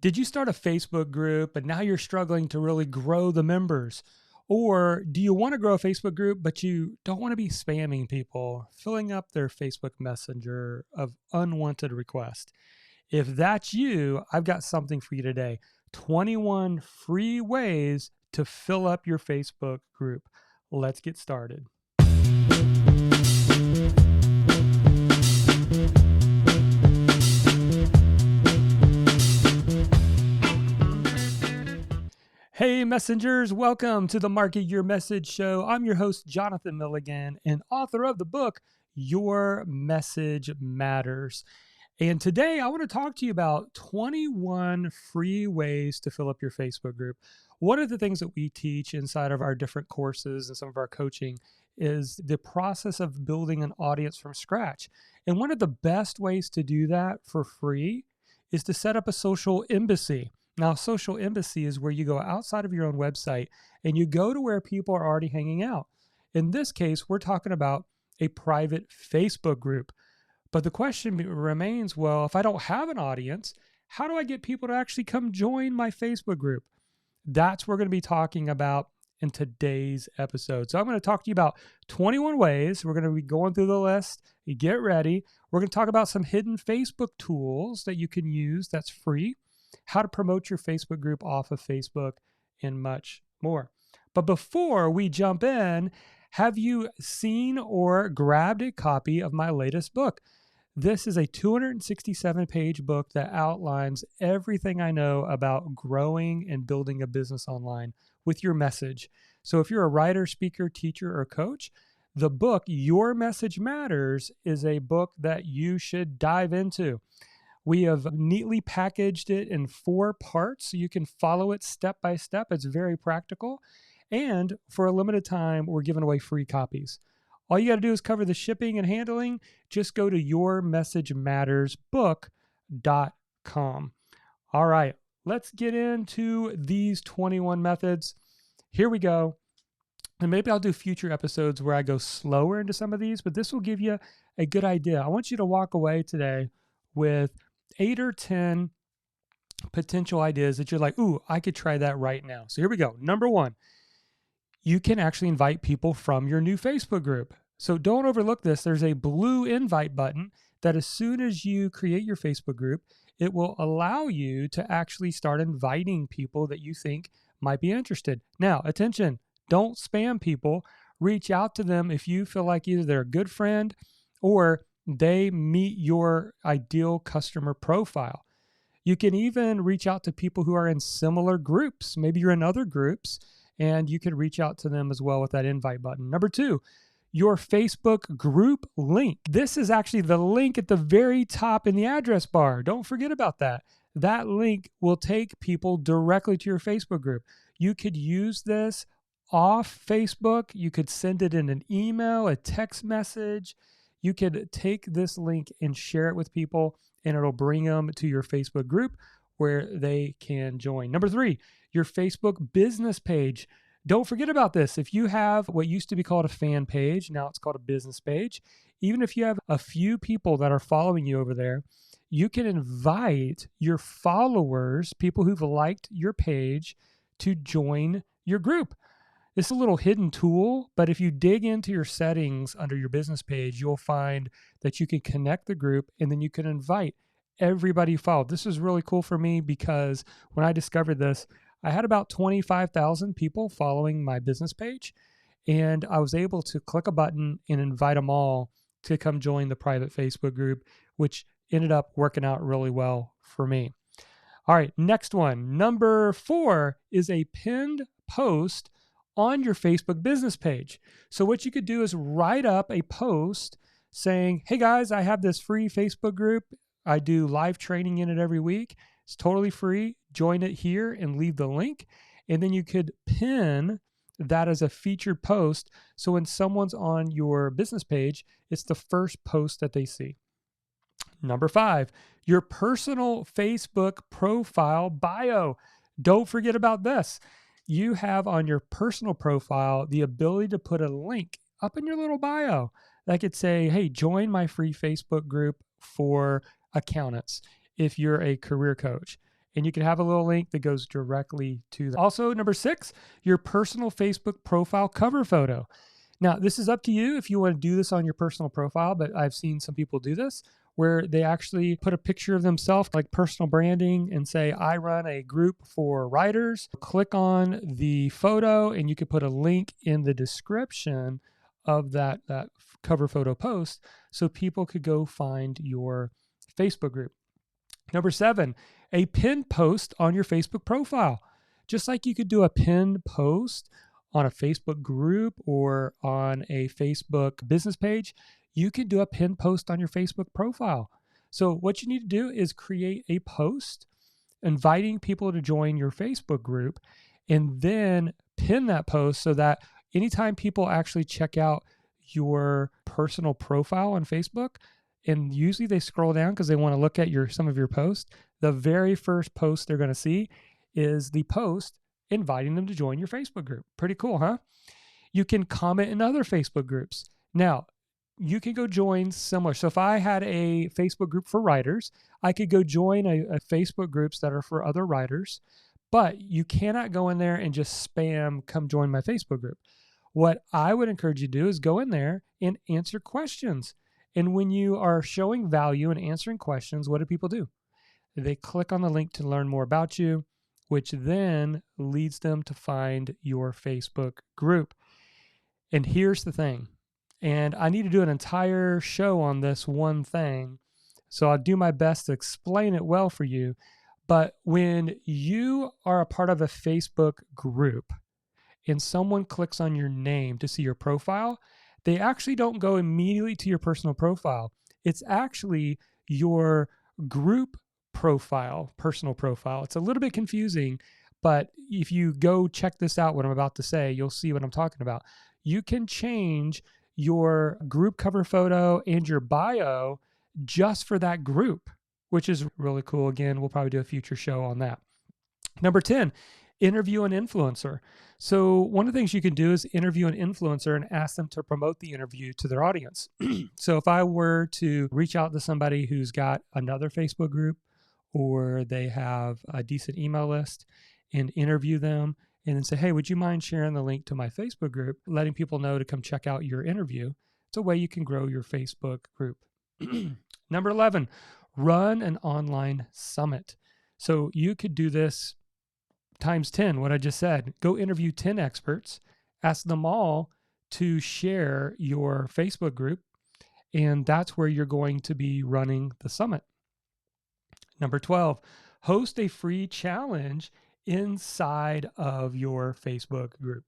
Did you start a Facebook group and now you're struggling to really grow the members? Or do you want to grow a Facebook group, but you don't want to be spamming people, filling up their Facebook Messenger of unwanted requests? If that's you, I've got something for you today. 21 free ways to fill up your Facebook group. Let's get started. Hey messengers, welcome to the Market Your Message Show. I'm your host, Jonathan Milligan, and author of the book, Your Message Matters. And today I want to talk to you about 21 free ways to fill up your Facebook group. One of the things that we teach inside of our different courses and some of our coaching is the process of building an audience from scratch. And one of the best ways to do that for free is to set up a social embassy. Now, social embassy is where you go outside of your own website and you go to where people are already hanging out. In this case, we're talking about a private Facebook group. But the question remains, well, if I don't have an audience, how do I get people to actually come join my Facebook group? That's what we're going to be talking about in today's episode. So I'm going to talk to you about 21 ways. We're going to be going through the list. You get ready. We're going to talk about some hidden Facebook tools that you can use that's free, how to promote your Facebook group off of Facebook, and much more. But before we jump in, have you seen or grabbed a copy of my latest book? This is a 267-page book that outlines everything I know about growing and building a business online with your message. So if you're a writer, speaker, teacher, or coach, the book, Your Message Matters, is a book that you should dive into. We have neatly packaged it in 4 parts so you can follow it step by step. It's very practical. And for a limited time, we're giving away free copies. All you got to do is cover the shipping and handling. Just go to yourmessagemattersbook.com. All right, let's get into these 21 methods. Here we go. And maybe I'll do future episodes where I go slower into some of these, but this will give you a good idea. I want you to walk away today with 8 or 10 potential ideas that you're like, ooh, I could try that right now. So here we go. Number 1, you can actually invite people from your new Facebook group. So don't overlook this. There's a blue invite button that as soon as you create your Facebook group, it will allow you to actually start inviting people that you think might be interested. Now, attention, don't spam people. Reach out to them if you feel like either they're a good friend or they meet your ideal customer profile. You can even reach out to people who are in similar groups. Maybe you're in other groups and you can reach out to them as well with that invite button. Number 2, your Facebook group link. This is actually the link at the very top in the address bar. Don't forget about that. That link will take people directly to your Facebook group. You could use this off Facebook. You could send it in an email, a text message. You could take this link and share it with people, and it'll bring them to your Facebook group where they can join. Number 3, your Facebook business page. Don't forget about this. If you have what used to be called a fan page, now it's called a business page. Even if you have a few people that are following you over there, you can invite your followers, people who've liked your page, to join your group. It's a little hidden tool, but if you dig into your settings under your business page, you'll find that you can connect the group and then you can invite everybody you follow. This is really cool for me because when I discovered this, I had about 25,000 people following my business page, and I was able to click a button and invite them all to come join the private Facebook group, which ended up working out really well for me. All right, next one. Number 4 is a pinned post on your Facebook business page. So what you could do is write up a post saying, hey guys, I have this free Facebook group. I do live training in it every week. It's totally free. Join it here and leave the link. And then you could pin that as a featured post. So when someone's on your business page, it's the first post that they see. Number 5, your personal Facebook profile bio. Don't forget about this. You have on your personal profile the ability to put a link up in your little bio that could say, hey, join my free Facebook group for accountants if you're a career coach. and you can have a little link that goes directly to that. Also, number 6, your personal Facebook profile cover photo. Now, this is up to you if you want to do this on your personal profile, but I've seen some people do this where they actually put a picture of themselves, like personal branding, and say, I run a group for writers. Click on the photo, and you can put a link in the description of that cover photo post so people could go find your Facebook group. Number 7, a pinned post on your Facebook profile. Just like you could do a pinned post on a Facebook group or on a Facebook business page, you can do a pinned post on your Facebook profile. So what you need to do is create a post inviting people to join your Facebook group, and then pin that post so that anytime people actually check out your personal profile on Facebook, and usually they scroll down because they want to look at some of your posts, the very first post they're going to see is the post inviting them to join your Facebook group. Pretty cool, huh? You can comment in other Facebook groups. Now, you can go join similar. So if I had a Facebook group for writers, I could go join a Facebook groups that are for other writers, but you cannot go in there and just spam, come join my Facebook group. What I would encourage you to do is go in there and answer questions. And when you are showing value and answering questions, what do people do? They click on the link to learn more about you, which then leads them to find your Facebook group. And here's the thing, and I need to do an entire show on this one thing, so I'll do my best to explain it well for you. But when you are a part of a Facebook group and someone clicks on your name to see your profile, they actually don't go immediately to your personal profile. It's actually your group profile, personal profile. It's a little bit confusing, but if you go check this out, what I'm about to say, you'll see what I'm talking about. You can change your group cover photo and your bio just for that group, which is really cool. Again, we'll probably do a future show on that. Number 10, interview an influencer. So one of the things you can do is interview an influencer and ask them to promote the interview to their audience. So if I were to reach out to somebody who's got another Facebook group, or they have a decent email list, and interview them and then say, hey, would you mind sharing the link to my Facebook group, letting people know to come check out your interview? It's a way you can grow your Facebook group. Number 11, run an online summit. So you could do this times 10, what I just said. Go interview 10 experts, ask them all to share your Facebook group, and that's where you're going to be running the summit. Number 12, host a free challenge inside of your Facebook group.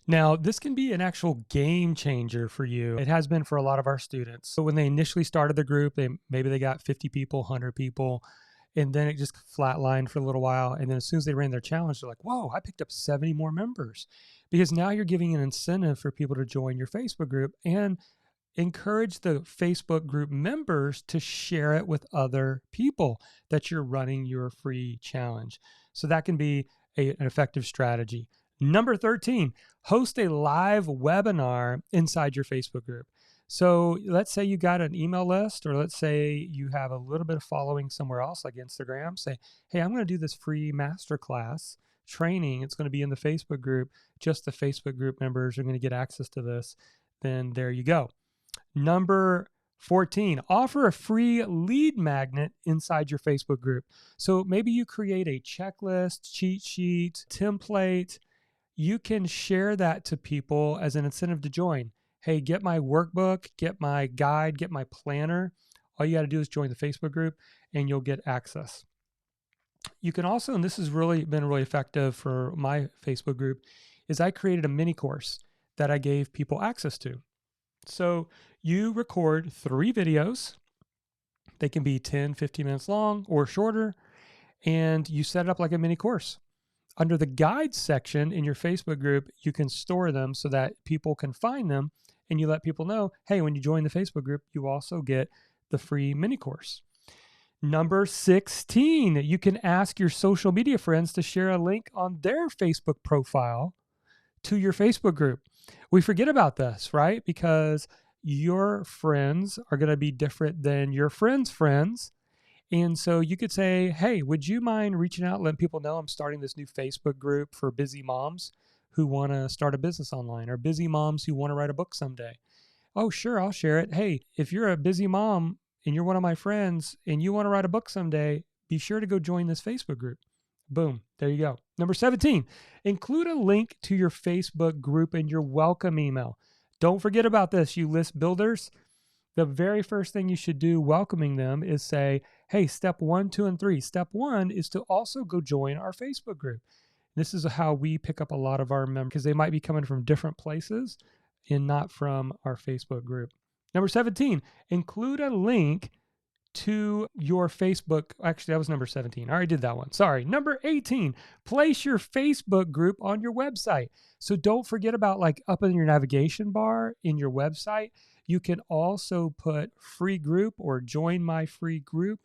Now, this can be an actual game changer for you. It has been for a lot of our students. So when they initially started the group, maybe they got 50 people, 100 people, and then it just flatlined for a little while. And then as soon as they ran their challenge, they're like, whoa, I picked up 70 more members. Because now you're giving an incentive for people to join your Facebook group and encourage the Facebook group members to share it with other people that you're running your free challenge. So that can be an effective strategy. Number 13, host a live webinar inside your Facebook group. So let's say you got an email list, or let's say you have a little bit of following somewhere else like Instagram. Say, hey, I'm going to do this free masterclass training. It's going to be in the Facebook group. Just the Facebook group members are going to get access to this. Then there you go. Number 14, offer a free lead magnet inside your Facebook group. So maybe you create a checklist, cheat sheet, template. You can share that to people as an incentive to join. Hey, get my workbook, get my guide, get my planner. All you got to do is join the Facebook group and you'll get access. You can also, and this has really been really effective for my Facebook group, is I created a mini course that I gave people access to. So you record 3 videos. They can be 10, 15 minutes long or shorter, and you set it up like a mini course. Under the guides section in your Facebook group, you can store them so that people can find them, and you let people know, hey, when you join the Facebook group, you also get the free mini course. Number 16, you can ask your social media friends to share a link on their Facebook profile to your Facebook group. We forget about this, right? Because your friends are going to be different than your friends' friends. And so you could say, hey, would you mind reaching out, letting people know I'm starting this new Facebook group for busy moms who want to start a business online, or busy moms who want to write a book someday? Oh, sure, I'll share it. Hey, if you're a busy mom and you're one of my friends and you want to write a book someday, be sure to go join this Facebook group. Boom, there you go. Number 17, include a link to your Facebook group in your welcome email. Don't forget about this, you list builders. The very first thing you should do welcoming them is say, hey, step 1, 2, and 3. Step 1 is to also go join our Facebook group. This is how we pick up a lot of our members, because they might be coming from different places and not from our Facebook group. Number 17, include a link to your Facebook. Actually, that was number 17. I already did that one. Sorry. Number 18, place your Facebook group on your website. So don't forget about, like, up in your navigation bar in your website, you can also put free group or join my free group,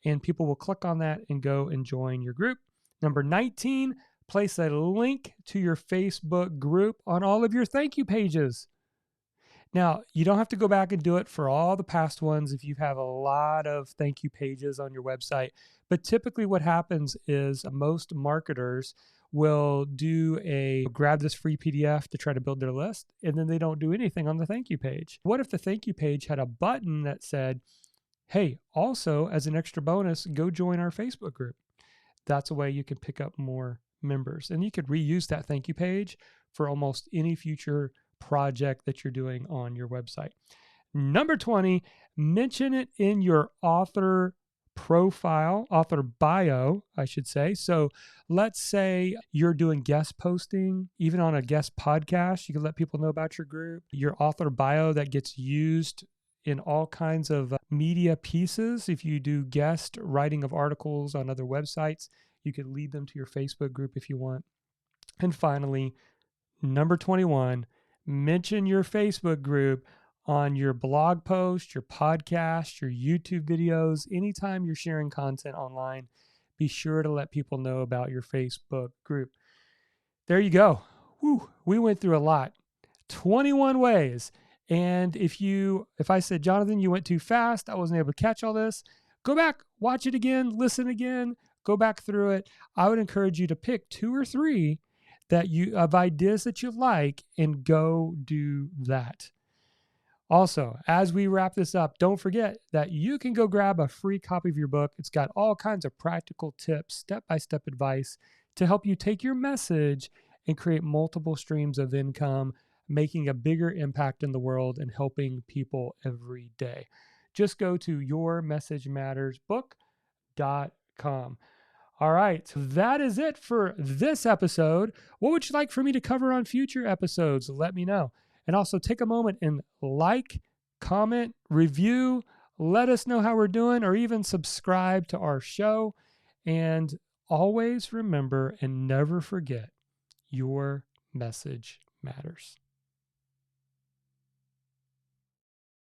and people will click on that and go and join your group. Number 19, place a link to your Facebook group on all of your thank you pages. Now, you don't have to go back and do it for all the past ones if you have a lot of thank you pages on your website. But typically what happens is most marketers will grab this free PDF to try to build their list, and then they don't do anything on the thank you page. What if the thank you page had a button that said, hey, also as an extra bonus, go join our Facebook group? That's a way you can pick up more members, and you could reuse that thank you page for almost any future project that you're doing on your website. Number 20, mention it in your author profile, author bio, I should say. So let's say you're doing guest posting, even on a guest podcast, you can let people know about your group. Your author bio that gets used in all kinds of media pieces. If you do guest writing of articles on other websites, you could lead them to your Facebook group if you want. And finally, number 21, mention your Facebook group on your blog post, your podcast, your YouTube videos. Anytime you're sharing content online, be sure to let people know about your Facebook group. There you go. Whew, we went through a lot. 21 ways. And if I said, Jonathan, you went too fast, I wasn't able to catch all this, go back, watch it again, listen again, go back through it. I would encourage you to pick 2 or 3 of ideas that you like and go do that. Also, as we wrap this up, don't forget that you can go grab a free copy of your book. It's got all kinds of practical tips, step-by-step advice to help you take your message and create multiple streams of income, making a bigger impact in the world and helping people every day. Just go to yourmessagemattersbook.com. All right, so that is it for this episode. What would you like for me to cover on future episodes? Let me know. And also take a moment and like, comment, review, let us know how we're doing, or even subscribe to our show. And always remember and never forget, your message matters.